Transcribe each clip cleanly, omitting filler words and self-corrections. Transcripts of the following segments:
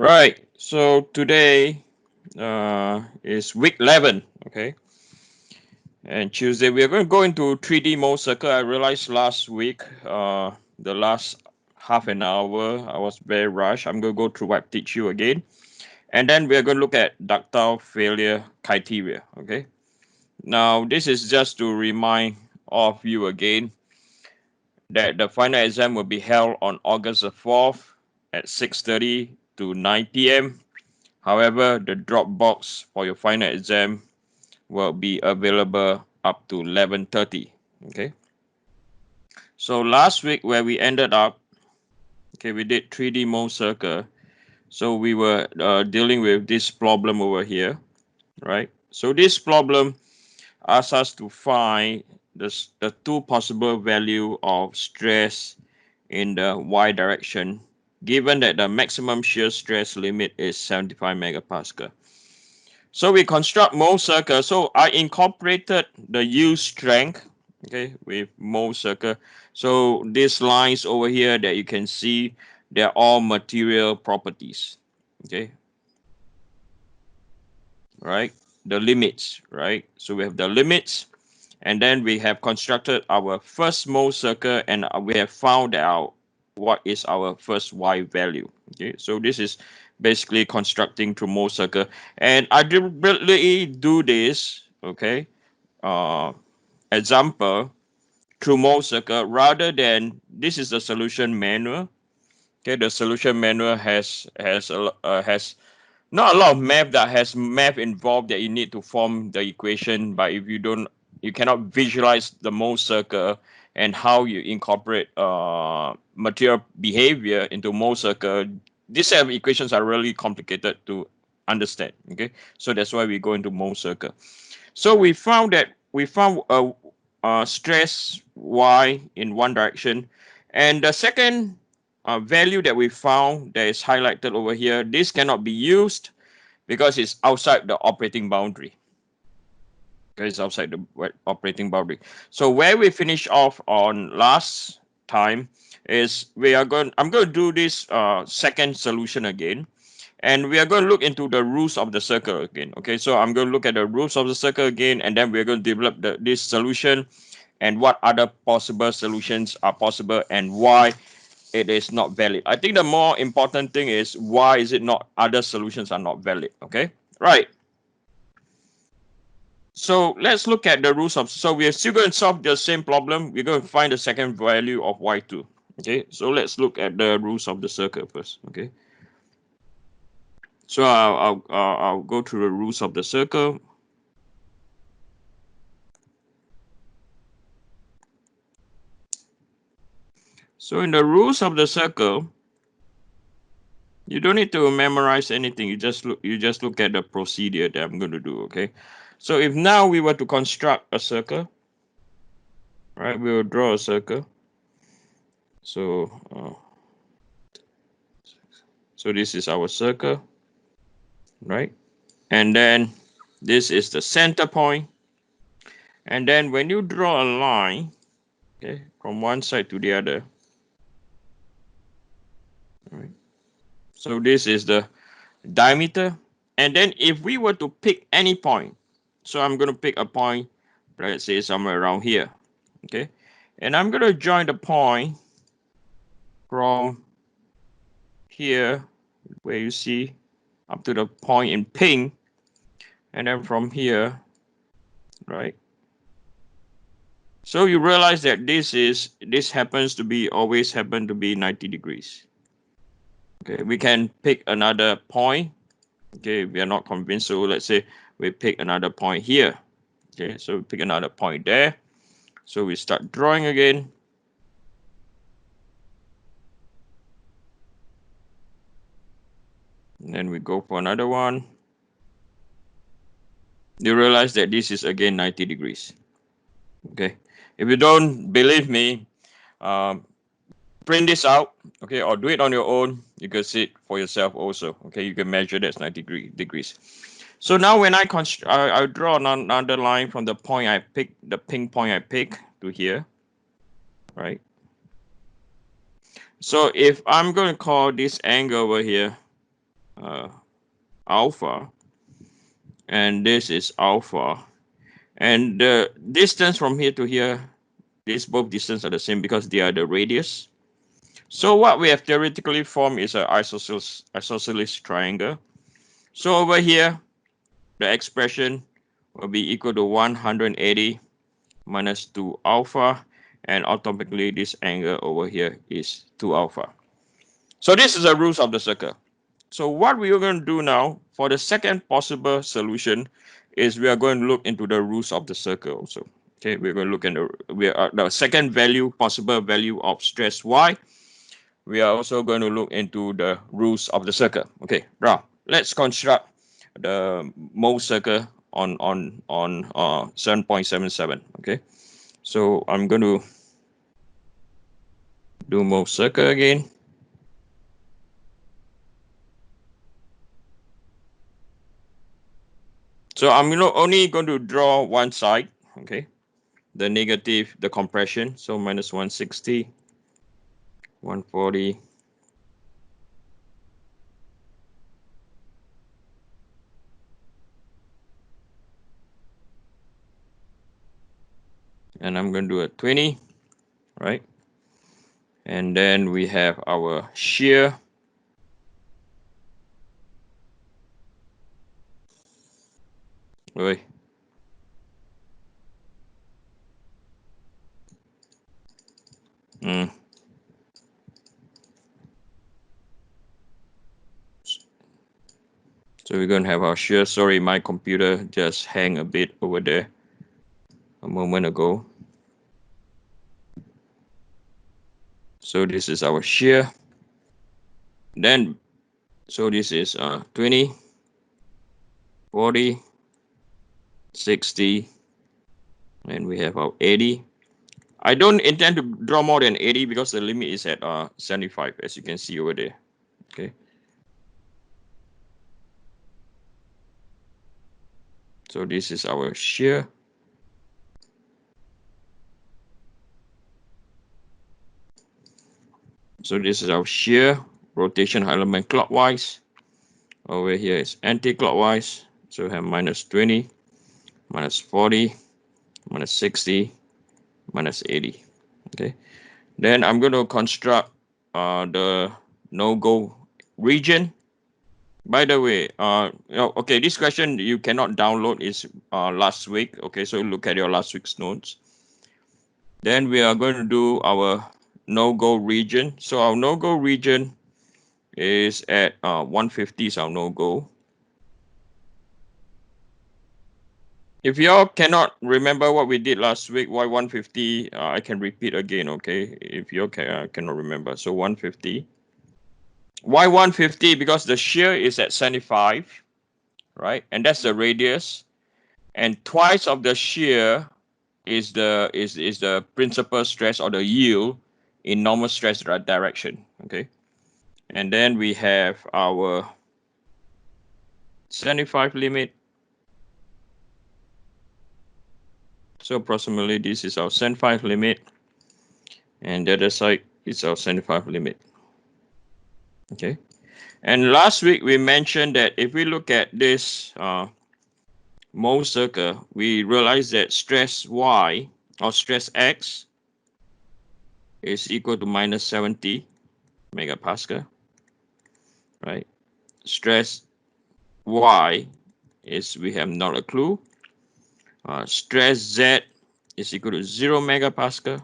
Right. So today is week 11. Okay. And Tuesday we are going to go into 3D Mohr circle. I realized last week, the last half an hour, I was very rushed. I'm going to go through what I teach you again. And then we are going to look at ductile failure criteria. Okay. Now, this is just to remind all of you again that the final exam will be held on August the 4th at 6:30 to 9 p.m. However, the drop box for your final exam will be available up to 11:30. Okay. So last week where we ended up, okay, we did 3D Mohr circle. So we were dealing with this problem over here, right? So this problem asks us to find the two possible value of stress in the y direction, given that the maximum shear stress limit is 75 megapascal. So we construct Mohr circle. So I incorporated the yield strength, okay, with Mohr circle. So these lines over here that you can see, they're all material properties, okay, right? The limits, right? So we have the limits, and then we have constructed our first Mohr circle, and we have found out what is our first y value. Okay, so this is basically constructing through Mohr circle, and I deliberately do this, okay, uh, example through Mohr circle rather than this is the solution manual. Okay, the solution manual has not a lot of math that has math involved that you need to form the equation, but if you don't, you cannot visualize the Mohr circle and how you incorporate material behavior into Mohr circle. These set of equations are really complicated to understand. Okay, so that's why we go into Mohr circle. So we found a stress y in one direction, and the second value that we found that is highlighted over here, this cannot be used because it's outside the operating boundary. Okay, it's outside the operating boundary. So where we finish off on last time is I'm going to do this second solution again, and we are going to look into the rules of the circle again. Okay, so I'm going to look at the rules of the circle again, and then we're going to develop this solution and what other possible solutions are possible and why it is not valid. I think the more important thing is why is it not other solutions are not valid. Okay, right. So let's look at the rules of, so we're still going to solve the same problem. We're going to find the second value of y2. Okay, so let's look at the rules of the circle first. Okay, so I'll go through the rules of the circle. So in the rules of the circle, you don't need to memorize anything. You just look at the procedure that I'm going to do. Okay, so if now we were to construct a circle, right? We will draw a circle. So so this is our circle, right? And then this is the center point. And then when you draw a line, okay, from one side to the other, right? So this is the diameter. And then if we were to pick any point, so I'm going to pick a point, let's say somewhere around here, okay? And I'm going to join the point from here, where you see, up to the point in pink, and then from here, right? So you realize that this happens to be always happen to be 90 degrees. Okay, we can pick another point. Okay, we are not convinced, so let's say we pick another point here. Okay, so we pick another point there. So we start drawing again. And then we go for another one. You realize that this is again 90 degrees. Okay, if you don't believe me, print this out, okay, or do it on your own. You can see it for yourself also. Okay, you can measure that's 90 degrees. So now when I draw another line from the point I pick, the pink point I pick to here, right? So if I'm going to call this angle over here, alpha, and this is alpha. And the distance from here to here, these both distances are the same because they are the radius. So what we have theoretically formed is an isosceles triangle. So over here, the expression will be equal to 180 minus 2 alpha, and automatically this angle over here is 2 alpha. So this is the rules of the circle. So what we are going to do now for the second possible solution is we are going to look into the rules of the circle also. Okay, we're going to look into the second possible value of stress y. We are also going to look into the rules of the circle. Okay, now let's construct the Mohr circle on 7.77. Okay, so I'm going to do Mohr circle again. So I'm only going to draw one side. Okay, the negative, the compression, so minus 160, 140, and I'm going to do a 20, right? And then we have our shear. Wait. So we're going to have our shear. Sorry, my computer just hang a bit over there a moment ago. So this is our shear. Then, so this is 20, 40, 60, and we have our 80. I don't intend to draw more than 80 because the limit is at 75, as you can see over there. Okay. So this is our shear. So this is our shear, rotation element clockwise. Over here is anti-clockwise. So we have minus 20, minus 40, minus 60, minus 80. Okay. Then I'm going to construct the no-go region. By the way, okay, this question you cannot download is last week. Okay, so look at your last week's notes. Then we are going to do our no-go region. So our no-go region is at 150 is our no-go. If y'all cannot remember what we did last week, why 150, I can repeat again, okay? If you cannot remember. So 150. Why 150? Because the shear is at 75, right? And that's the radius. And twice of the shear is the principal stress or the yield in normal stress direction, okay? And then we have our 75 limit. So approximately this is our 75 limit, and the other side is our 75 limit. Okay. And last week we mentioned that if we look at this Mohr circle, we realize that stress Y or stress X is equal to minus 70 megapascal, right? Stress Y is, we have not a clue. Stress Z is equal to 0 megapascal.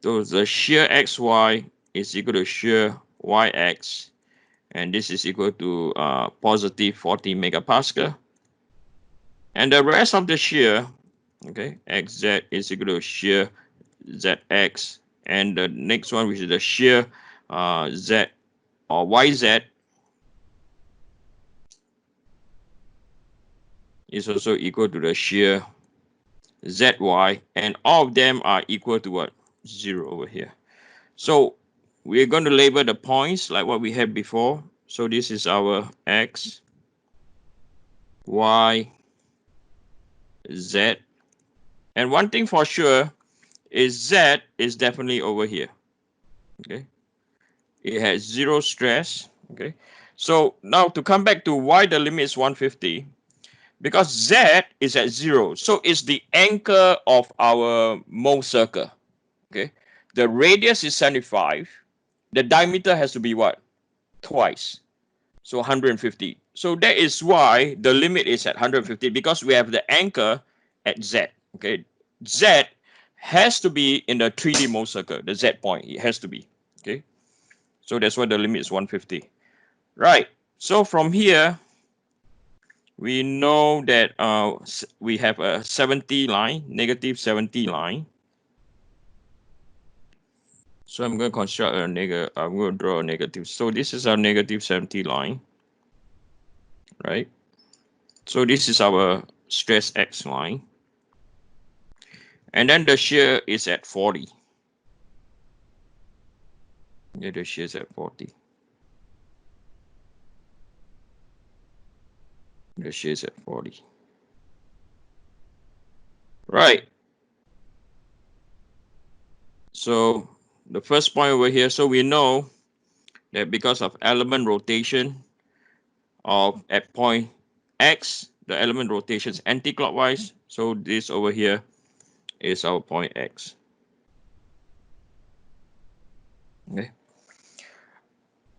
So the shear XY is equal to shear YX, and this is equal to positive 40 megapascal. And the rest of the shear, okay, XZ is equal to shear ZX, and the next one, which is the shear Z or YZ, is also equal to the shear ZY, and all of them are equal to what? 0 over here. So we're going to label the points like what we had before. So this is our X, Y, Z. And one thing for sure is Z is definitely over here. Okay. It has 0 stress. Okay. So now to come back to why the limit is 150, because Z is at 0. So it's the anchor of our Mohr circle. Okay. The radius is 75. The diameter has to be what? Twice. So 150. So that is why the limit is at 150, because we have the anchor at Z. Okay. Z has to be in the 3D Mohr circle, the Z point. It has to be. Okay. So that's why the limit is 150. Right. So from here, we know that we have a 70 line, negative 70 line. So I'm going to construct a negative, I'm going to draw a negative. So this is our negative 70 line, right? So this is our stress X line. And then the shear is at 40. Yeah, the shear is at 40. The shear is at 40. Right. So the first point over here, so we know that because of element rotation of at point X, the element rotations anti-clockwise. So this over here is our point X. Okay.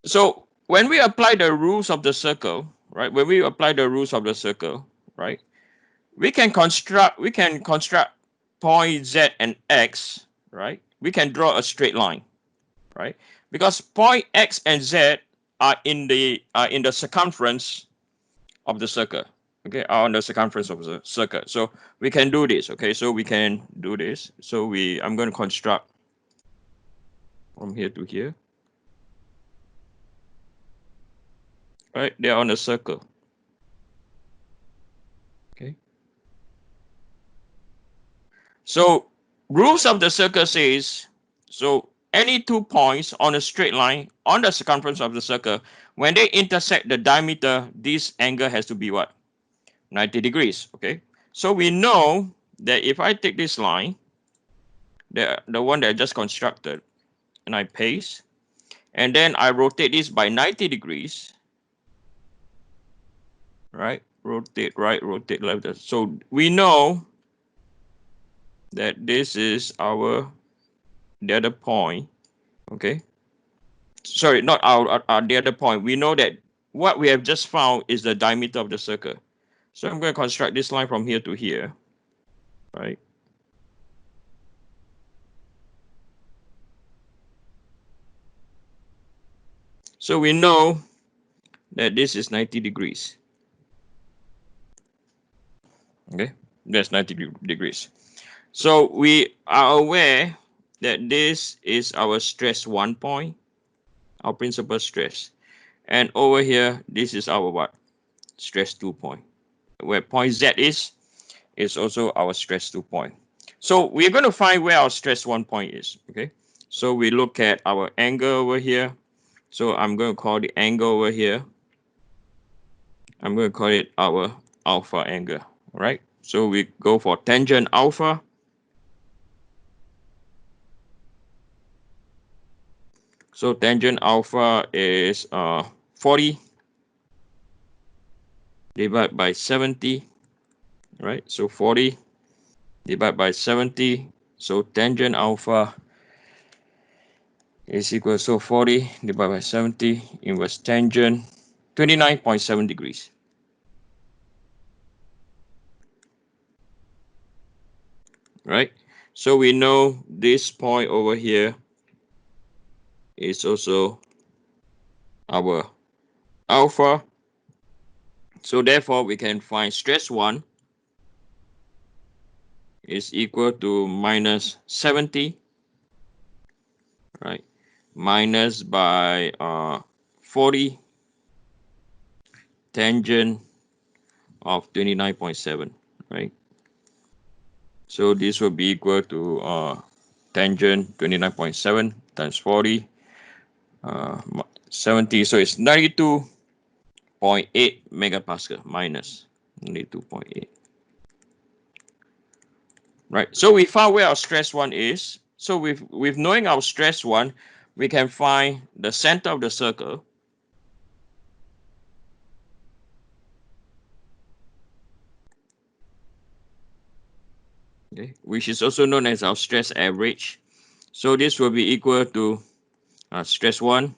So when we apply the rules of the circle, right? When we apply the rules of the circle, right? We can construct point Z and X, right? We can draw a straight line, right? Because point X and Z are in the circumference of the circle. Okay, are on the circumference of the circle. So we can do this. Okay, so we can do this. So I'm going to construct from here to here. Right, they're on a circle. Okay. So rules of the circle says, so any 2 points on a straight line on the circumference of the circle, when they intersect the diameter, this angle has to be what? 90 degrees. Okay. So we know that if I take this line, the one that I just constructed, and I paste, and then I rotate this by 90 degrees, right? Rotate right, rotate left. So we know that this is the other point. Okay. Sorry, not the other point. We know that what we have just found is the diameter of the circle. So I'm going to construct this line from here to here, right? So we know that this is 90 degrees. Okay, that's 90 degrees. So we are aware that this is our stress 1 point, our principal stress. And over here, this is our what? Stress 2 point. Where point Z is also our stress 2 point. So we're going to find where our stress 1 point is. Okay. So we look at our angle over here. So I'm going to call the angle over here. I'm going to call it our alpha angle. All right. So we go for tangent alpha. So tangent alpha is 40 divided by 70. Right. So 40 divided by 70. So tangent alpha is equal to 40 divided by 70 inverse tangent 29.7 degrees. Right? So we know this point over here is also our alpha. So therefore we can find stress 1 is equal to minus 70, right? Minus by 40 tangent of 29.7, right? So this will be equal to tangent 29.7 times 40, 70. So it's 92.8 megapascal minus 92.8. Right. So we found where our stress 1 is. So with knowing our stress 1, we can find the center of the circle. okay, which is also known as our stress average. So this will be equal to stress 1